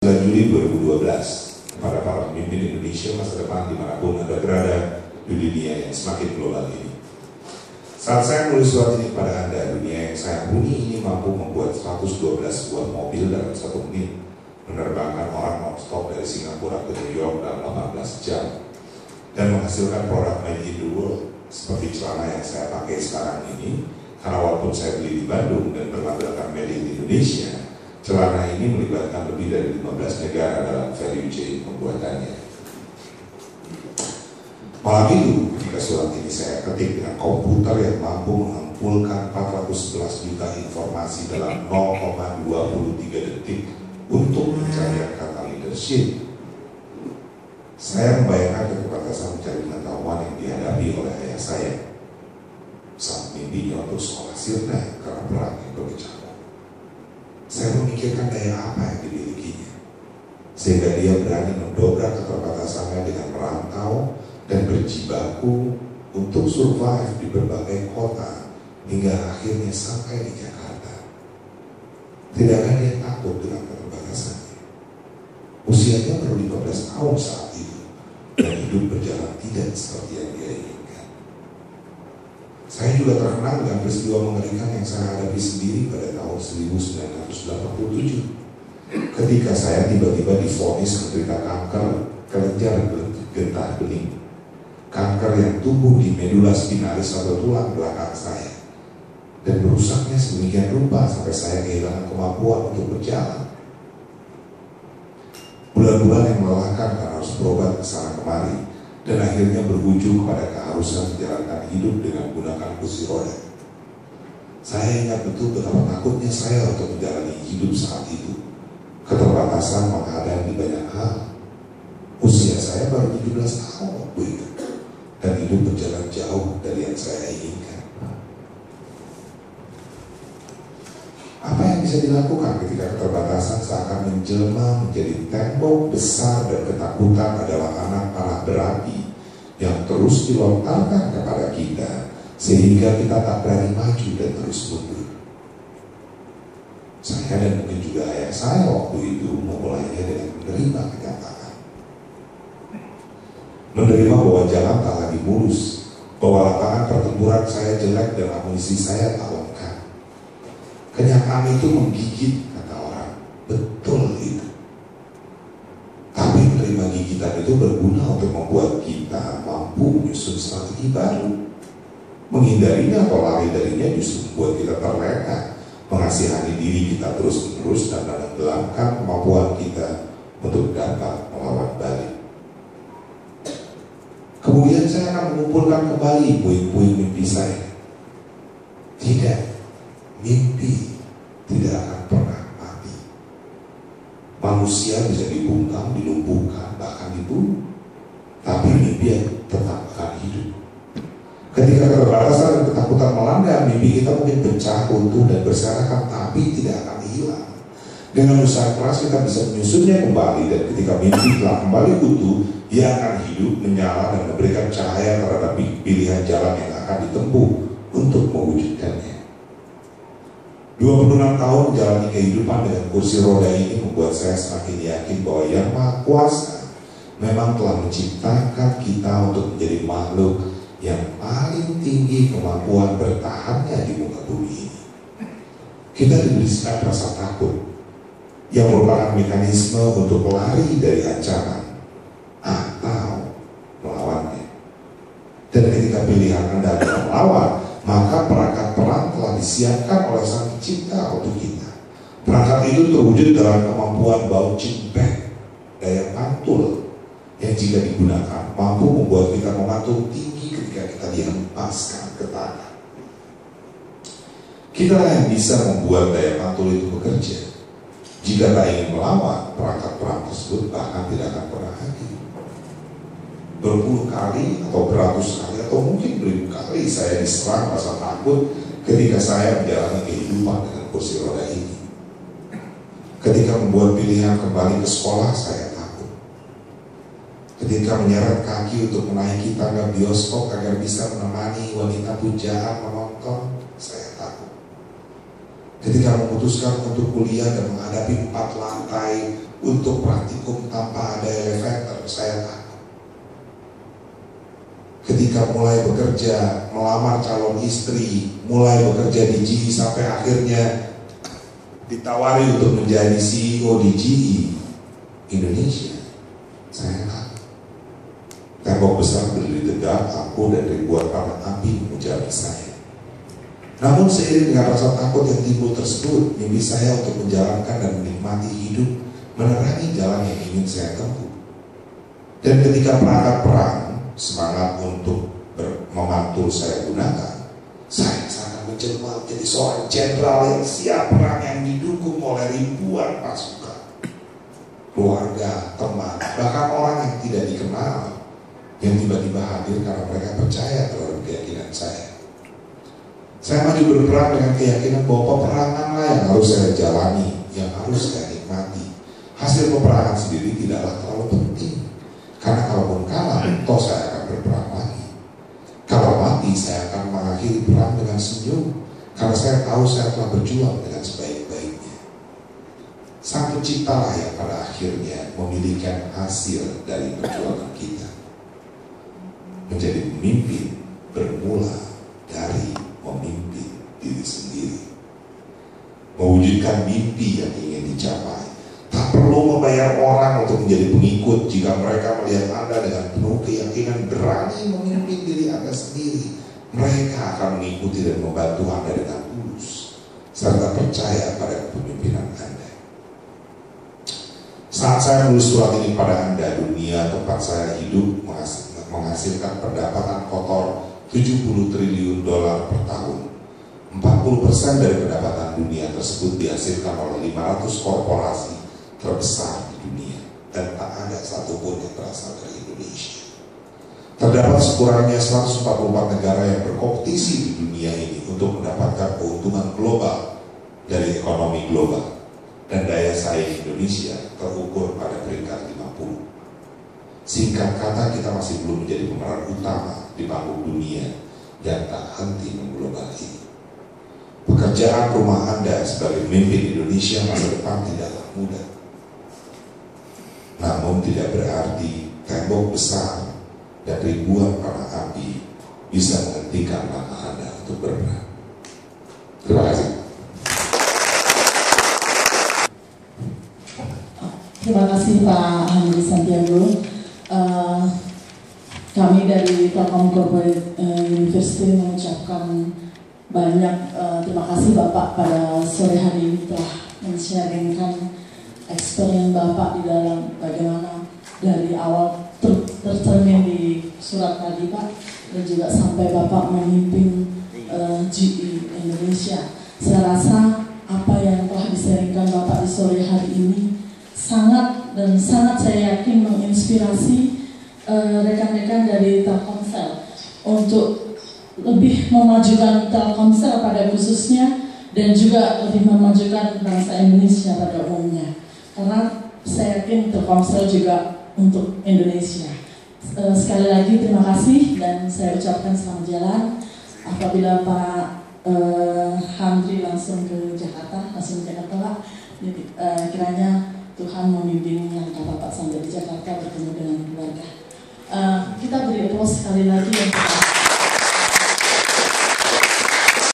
9 Juli 2012 kepada para pemimpin Indonesia masa depan dimanapun Anda berada di dunia yang semakin global ini. Saat saya menulis surat ini kepada Anda, dunia yang saya huni ini mampu membuat 112 buah mobil dalam 1 menit, menerbangkan orang non-stop dari Singapura ke New York dalam 18 jam, dan menghasilkan produk made in the world seperti celana yang saya pakai sekarang ini. Karena walaupun saya beli di Bandung dan berlabelkan made in Indonesia, celana ini melibatkan lebih dari 15 negara dalam value chain pembuatannya. Malam itu, ketika surat ini saya ketik dengan komputer yang mampu mengumpulkan 411 juta informasi dalam 0,23 detik untuk pencarian kata leadership, saya membayangkan keterbatasan mencari pengetahuan yang dihadapi oleh ayah saya saat mimpinya untuk sekolah sirna karena berat yang berkecamuk. Saya memikirkan daya apa yang dimilikinya, sehingga dia berani mendobrak keterbatasannya dengan merantau dan berjibaku untuk survive di berbagai kota hingga akhirnya sampai di Jakarta. Tidakkah dia takut dengan keterbatasannya? Usianya baru 15 tahun saat itu, dan hidup berjalan tidak seperti yang dia inginkan. Saya juga terkenal dengan peristiwa mengerikan yang saya hadapi sendiri pada tahun 1987, ketika saya tiba-tiba divonis menderita kanker kelenjar getah bening, kanker yang tumbuh di medula spinalis atau tulang belakang saya, dan merusaknya sedemikian rupa sampai saya kehilangan kemampuan untuk berjalan. Bulan-bulan yang melelahkan karena harus berobat ke sana kemari, dan akhirnya berujung pada keharusan menjalankan hidup dengan menggunakan kursi roda. Saya ingat betul betapa takutnya saya untuk menjalani hidup saat itu. Keterbatasan menghadapi banyak hal. Usia saya baru 17 tahun waktu itu, dan hidup berjalan jauh dari yang saya inginkan. Apa yang bisa dilakukan ketika keterbatasan seakan menjelma menjadi tembok besar dan ketakutan adalah anak panah berapi yang terus dilontarkan kepada kita sehingga kita tak berani maju dan terus mundur. Saya dan mungkin juga ayah saya waktu itu memulainya dengan menerima kenyataan. Menerima bahwa jalan tak lagi mulus, bahwa lapangan pertempuran saya jelek dan amunisi saya tak lengkap. Kenyataan itu menggigit, kata orang. Betul itu. Tapi menerima gigitan itu berguna untuk membuat kita mampu menyusun strategi baru. Menghindarinya atau lari darinya justru membuat kita terlena, mengasihani diri kita terus-menerus dan menenggelamkan kemampuan kita untuk dapat melawan balik. Kemudian saya akan mengumpulkan kembali puing-puing mimpi saya. Tidak, mimpi tidak akan pernah mati. Manusia bisa dibungkam, dilumpuhkan, bahkan dibunuh, tapi mimpi tetap akan hidup. Ketika keterbatasan dan ketakutan melanda, mimpi kita mungkin pecah, runtuh, dan berserakan, tapi tidak akan hilang. Dengan usaha keras kita bisa menyusunnya kembali, dan ketika mimpi telah kembali utuh, dia akan hidup, menyala, dan memberikan cahaya terhadap pilihan jalan yang akan ditempuh untuk mewujudkannya. 26 tahun menjalani kehidupan dengan kursi roda ini membuat saya semakin yakin bahwa Yang Maha Kuasa memang telah menciptakan kita untuk menjadi makhluk yang paling tinggi kemampuan bertahannya di muka bumi ini. Kita diberikan rasa takut yang merupakan mekanisme untuk lari dari ancaman atau melawannya. Dan ketika pilihan Anda adalah melawan, maka perangkat perang telah disiapkan oleh Sang Pencipta untuk kita. Perangkat itu terwujud dalam kemampuan bouncing back, daya pantul, yang jika digunakan mampu membuat kita memantul tinggi ketika kita dihempaskan ke tanah. Kita yang bisa membuat daya pantul itu bekerja. Jika tak ingin melawan, perangkat perang tersebut bahkan tidak akan pernah hadir. Berpuluh kali atau beratus kali atau mungkin beribu kali saya diserang rasa takut ketika saya menjalani kehidupan dengan kursi roda ini. Ketika membuat pilihan kembali ke sekolah, saya takut. Ketika menyeret kaki untuk menaiki tangga bioskop agar bisa menemani wanita pujaan menonton, saya takut. Ketika memutuskan untuk kuliah dan menghadapi 4 lantai untuk praktikum tanpa ada elevator, saya takut. Ketika mulai bekerja, melamar calon istri, mulai bekerja di GE sampai akhirnya ditawari untuk menjadi CEO di GE Indonesia, saya takut. Tembok besar berdiri tegak, aku dan ribuan panah api mengejar saya. Namun seiring dengan rasa takut yang timbul tersebut, mimpi saya untuk menjalankan dan menikmati hidup menerangi jalan yang ingin saya tempuh. Dan ketika perangkat perang, semangat untuk memantul saya gunakan, saya sangat menjelma menjadi seorang jenderal yang siap perang, yang didukung oleh ribuan pasukan, keluarga, teman, bahkan orang yang tidak dikenal, yang tiba-tiba hadir karena mereka percaya terhadap keyakinan saya. Saya maju berperang dengan keyakinan bahwa peperanganlah yang harus saya jalani, yang harus saya nikmati. Hasil peperangan sendiri tidaklah terlalu penting, karena kalaupun kalah, toh saya akan berperang lagi. Kalau mati, saya akan mengakhiri perang dengan senyum, karena saya tahu saya telah berjuang dengan sebaik-baiknya. Sang Penciptalah yang pada akhirnya memiliki hasil dari perjuangan kita. Menjadi pemimpin bermula dari memimpin diri sendiri. Mewujudkan mimpi yang ingin dicapai, tak perlu membayar orang untuk menjadi pengikut jika mereka melihat Anda dengan penuh keyakinan berani memimpin diri Anda sendiri. Mereka akan mengikuti dan membantu Anda dengan tulus, serta percaya pada kepemimpinan Anda. Saat saya menulis surat ini pada Anda, dunia tempat saya hidup menghasilkan pendapatan kotor 70 triliun dolar per tahun. 40% dari pendapatan dunia tersebut dihasilkan oleh 500 korporasi terbesar di dunia, dan tak ada satupun yang berasal dari Indonesia. Terdapat sekurangnya 144 negara yang berkompetisi di dunia ini untuk mendapatkan keuntungan global dari ekonomi global, dan daya saing Indonesia terukur pada peringkat 50. Singkat kata, kita masih belum menjadi pemeran utama di panggung dunia yang tak henti mengglobal ini. Pekerjaan rumah Anda sebagai pemimpin Indonesia masa depan tidaklah mudah. Namun tidak berarti tembok besar dan ribuan panah api bisa menghentikan langkah Anda untuk berperang. Terima kasih. Terima kasih Pak Andri Santiago. Kami dari Telkom Corporate University mengucapkan banyak terima kasih Bapak pada sore hari ini telah men-sharingkan experience Bapak di dalam bagaimana dari awal tercermin di surat tadi Pak, dan juga sampai Bapak memimpin GE Indonesia. Saya rasa apa yang telah disaringkan Bapak di sore hari ini sangat saya yakin menginspirasi rekan-rekan dari Telkomsel untuk lebih memajukan Telkomsel pada khususnya, dan juga lebih memajukan bangsa Indonesia pada umumnya. Karena saya yakin Telkomsel juga untuk Indonesia. Sekali lagi terima kasih, dan saya ucapkan selamat jalan. Apabila Pak Hamdi langsung ke Jakarta, Pak, kiranya Tuhan memimpin langkah Bapak sampai di Jakarta bertemu dengan keluarga. Kita beri applause sekali lagi untuk